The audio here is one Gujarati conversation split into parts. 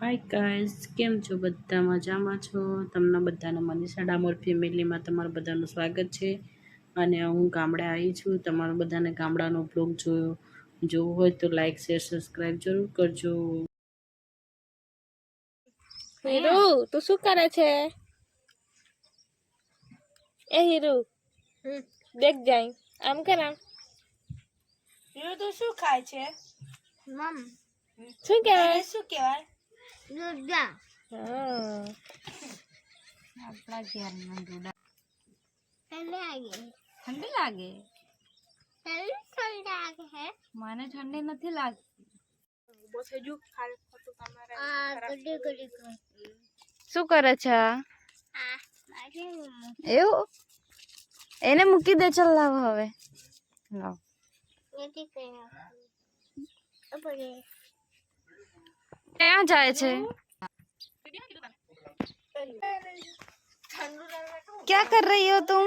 હાય ગાઈસ, કેમ છો? બધા મજામાં છો? તમને બધાને મનીષા ડામોર ફેમિલીમાં તમારું બધાનું સ્વાગત છે. અને હું ગામડે આવી છું. તમારા બધાને ગામડાનો બ્લોગ જોવો હોય તો લાઈક શેર સબસ્ક્રાઈબ જરૂર કરજો. હીરુ, તું શું કરે છે? એ હીરુ, દેખ જાય આમ કર આમ. હીરુ, તું શું ખાય છે? મમ. શું કહેવાય? શું કહેવાય? દૂધા. હા. આપણા ઘરના દૂધા. ઠંડી લાગે. ઠંડી લાગે. ઠંડી લાગે હે? મને ઠંડી નથી લાગતી. બસ હજુ ખાલ ફોટો તમારા. શું કરે છે? એવું એને મૂકી દે. ચાલ લાવ હવે. લાવ. ક્યાં જાય છે? क्या कर रही हो तुम?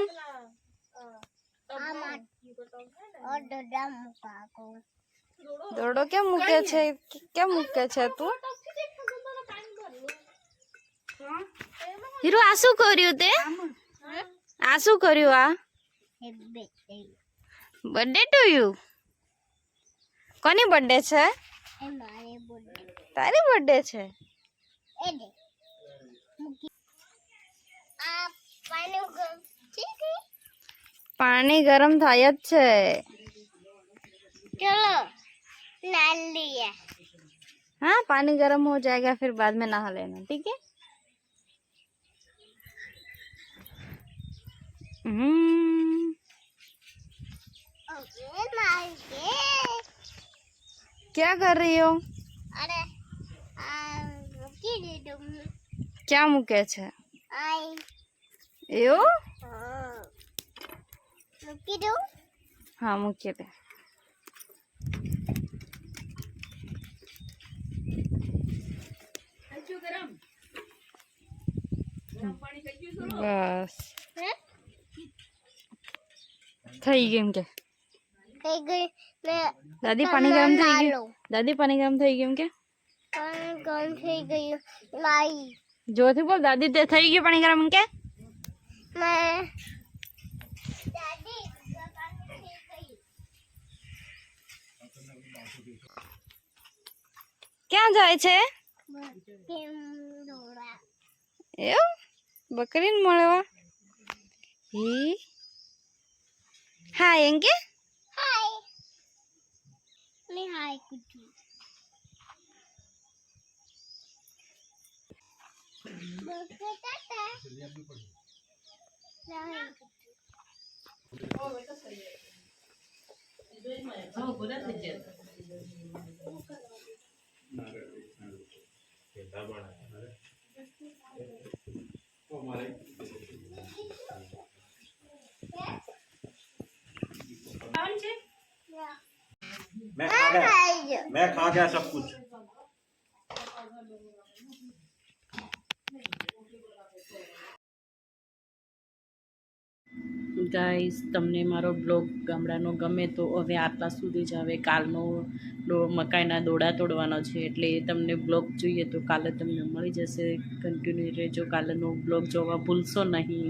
દોડો કેમ મૂકે છે? કેમ મૂકે છે તું? હીરો, આ શું કર્યું તે? આ શું કર્યું? આ બર્થડે ટુ યુ. કોની બર્થડે છે? તારી બર્થડે છે? પાણી ગરમ થાય જ છે. चलो नहा लिया. हाँ, पानी गर्म हो जाएगा फिर बाद में नहा लेना, ठीक है? क्या कर रही हो? अरे क्या મૂકે છે? એવું? મૂકી દઉં? હા, મૂકી દે. બસ થઈ ગયું કે? થઈ ગઈ. દાદી પાણી ગરમ થઈ ગયું. દાદી પાણી ગરમ થઈ ગયું કે? ગરમ થઈ ગયું. લાઈ જોરથી બોલ. દાદી તે થઈ ગયું પાણી ગરમ કે? દાદી ક્યાં જાય છે? એવું? બકરીને મળવા? હાય એમ કે? હાય. મે હાય કીધું. मैं खा गया सब कुछ. ગાઈસ, તમને મારો બ્લોગ ગામડાનો ગમે તો હવે આટલા સુધી જ. હવે કાલનો મકાઈના દોડા તોડવાનો છે, એટલે તમને બ્લોગ જોઈએ તો કાલે તમને મળી જશે. કન્ટિન્યુ રહેજો. કાલેનો બ્લોગ જોવા ભૂલશો નહીં.